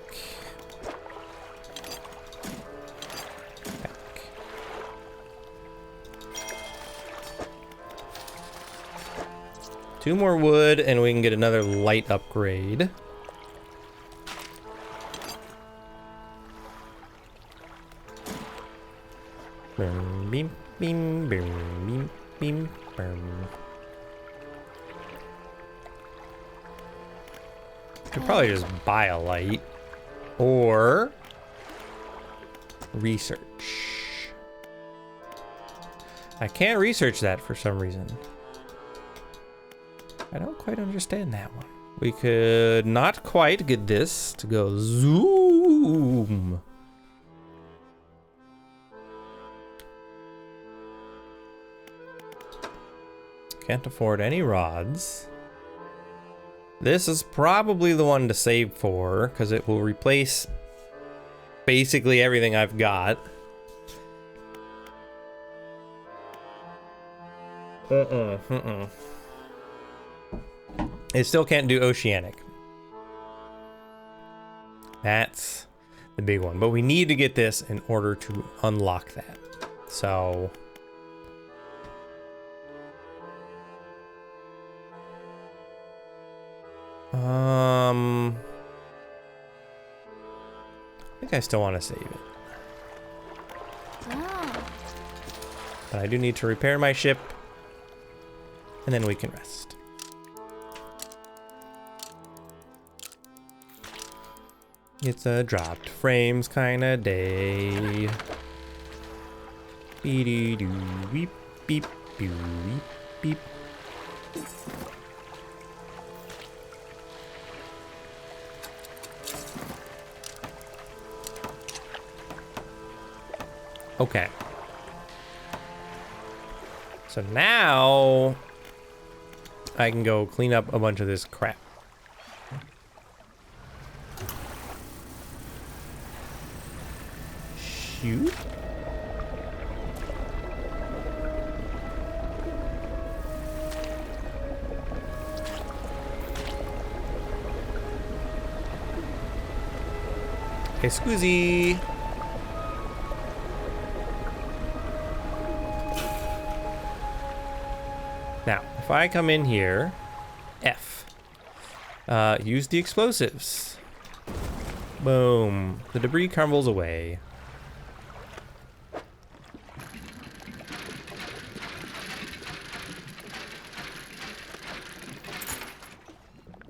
Back. Two more wood and we can get another light upgrade. Beep. Beam, boom, beam, beam, boom. Could probably just buy a light or research. I can't research that for some reason. I don't quite understand that one. We could not quite get this to go zoom. Can't afford any rods. This is probably the one to save for, because it will replace basically everything I've got. It still can't do oceanic. That's the big one. But we need to get this in order to unlock that. So... I think I still want to save it. But I do need to repair my ship, and then we can rest. It's a dropped frames kind of day. Beep-dee-doo, beep, beep, beep, beep. Okay. So now I can go clean up a bunch of this crap. Shoot. Excusey. Now, if I come in here, F, use the explosives. Boom. The debris crumbles away.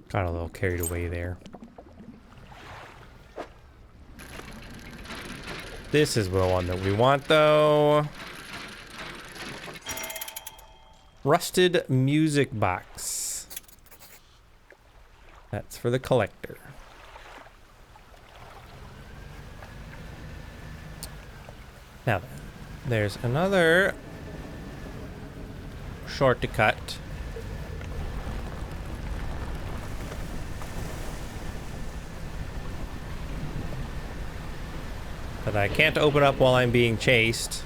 Got a little carried away there. This is the one that we want, though. Rusted music box. That's for the collector. Now, there's another shortcut. That I can't open up while I'm being chased.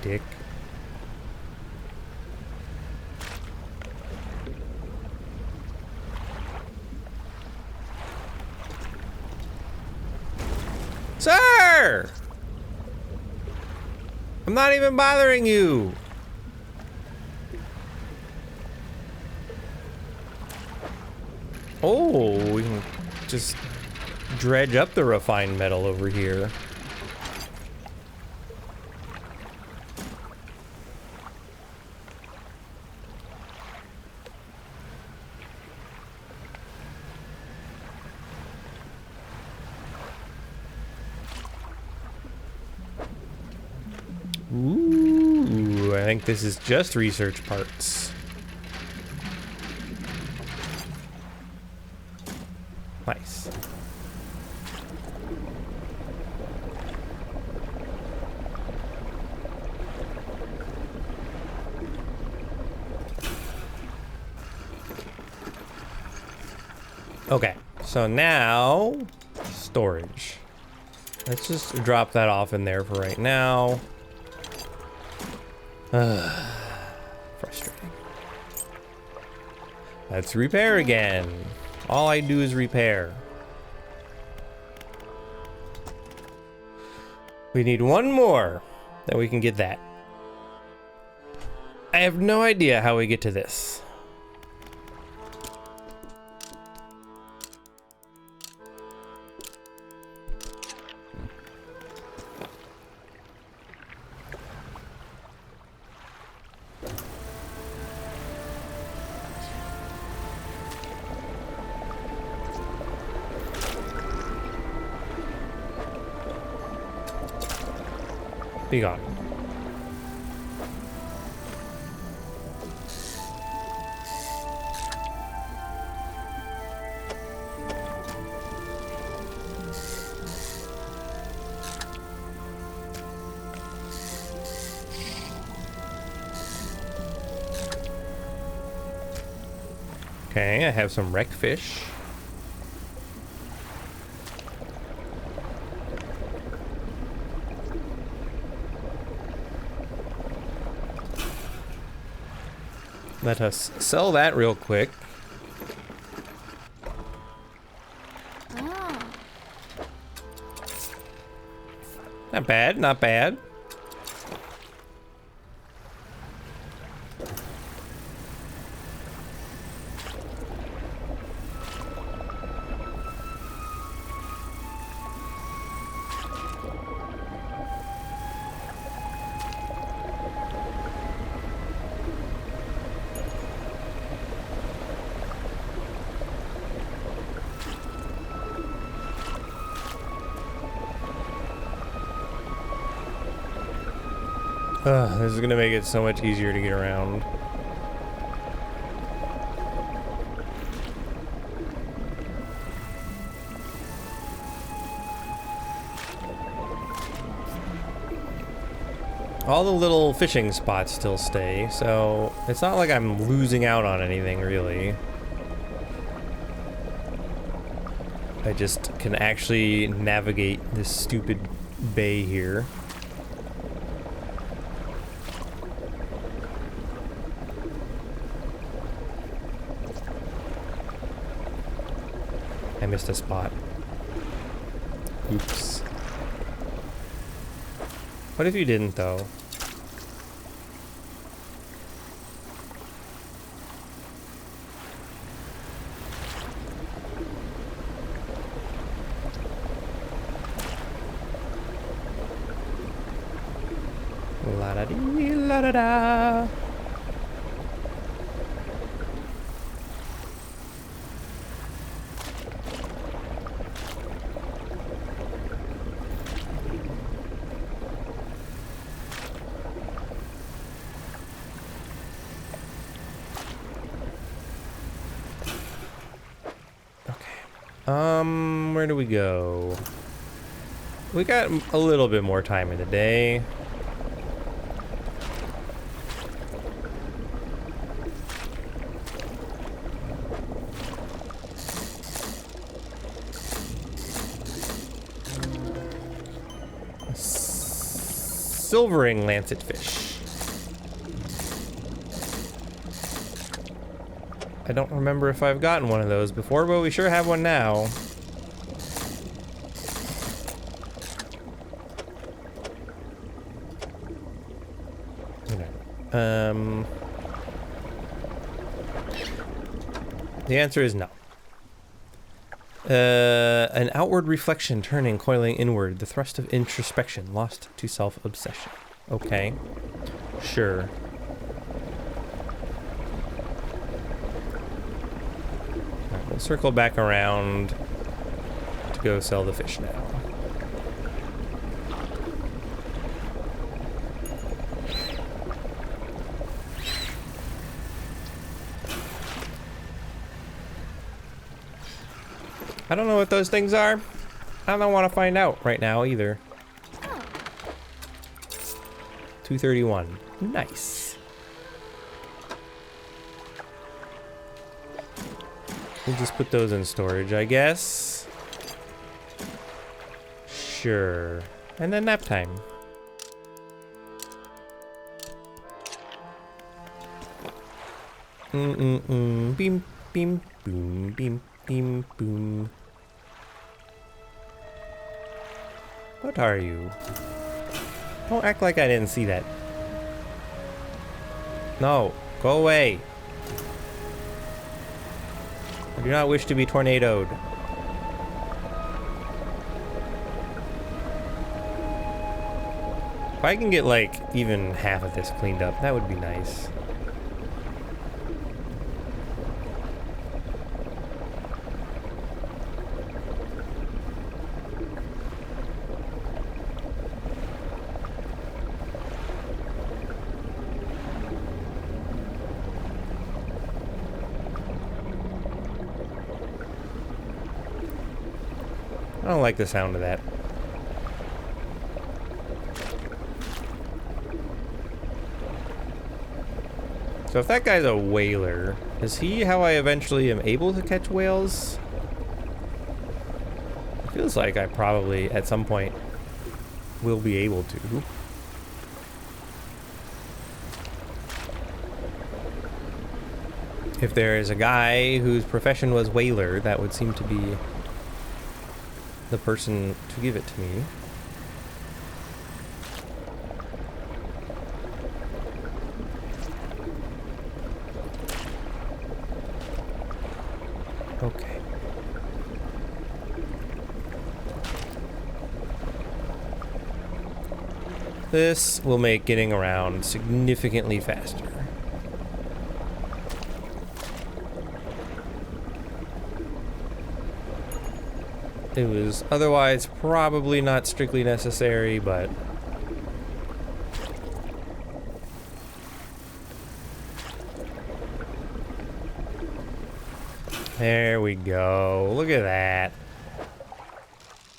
Dick. Sir! I'm not even bothering you. Oh, we can just dredge up the refined metal over here. Ooh, I think this is just research parts. Nice. Okay, so now storage. Let's just drop that off in there for right now. Frustrating. Let's repair again. All I do is repair. We need one more, then we can get that. I have no idea how we get to this. Be gone. Okay, I have some wreck fish. Let us sell that real quick. Ah. Not bad, not bad. This is gonna make it so much easier to get around. All the little fishing spots still stay, so it's not like I'm losing out on anything, really. I just can actually navigate this stupid bay here. I missed a spot. Oops. What if you didn't, though? La-da-dee, la-da-da. Where do we go? We got a little bit more time in the day. Silvering lancet fish. I don't remember if I've gotten one of those before, but we sure have one now. The answer is no. An outward reflection turning, coiling inward, the thrust of introspection, lost to self-obsession. Okay. Sure. Alright, we'll circle back around to go sell the fish now. I don't know what those things are. I don't want to find out right now either. 231. Nice. We'll just put those in storage, I guess. Sure. And then nap time. Beam, beam, boom, beam, beam, boom. What are you? Don't act like I didn't see that. No, go away. I do not wish to be tornadoed. If I can get like even half of this cleaned up, that would be nice. I don't like the sound of that. So if that guy's a whaler, is he how I eventually am able to catch whales? It feels like I probably, at some point, will be able to. If there is a guy whose profession was whaler, that would seem to be the person to give it to me. Okay. This will make getting around significantly faster. It was otherwise probably not strictly necessary, but there we go. Look at that.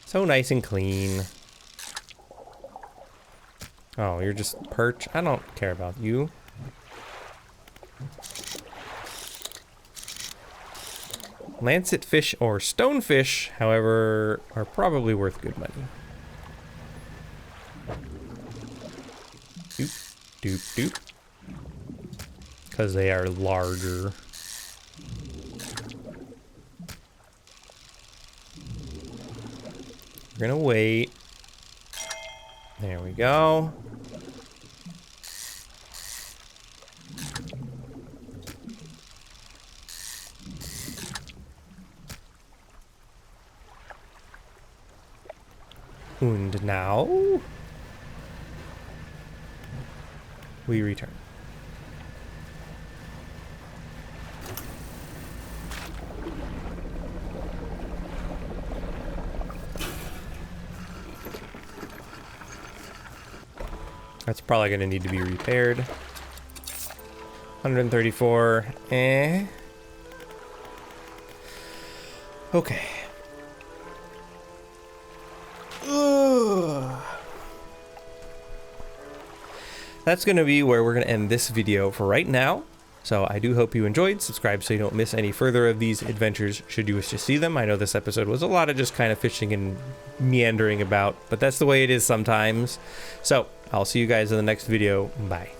So nice and clean. Oh, you're just perch? I don't care about you. Lancet fish or stonefish, however, are probably worth good money. Doop, doop, doop. Because they are larger. We're gonna wait. There we go. And now we return. That's probably going to need to be repaired. 134. Okay. That's going to be where we're going to end this video for right now. So I do hope you enjoyed. Subscribe so you don't miss any further of these adventures should you wish to see them. I know this episode was a lot of just kind of fishing and meandering about, but that's the way it is sometimes. So I'll see you guys in the next video. Bye.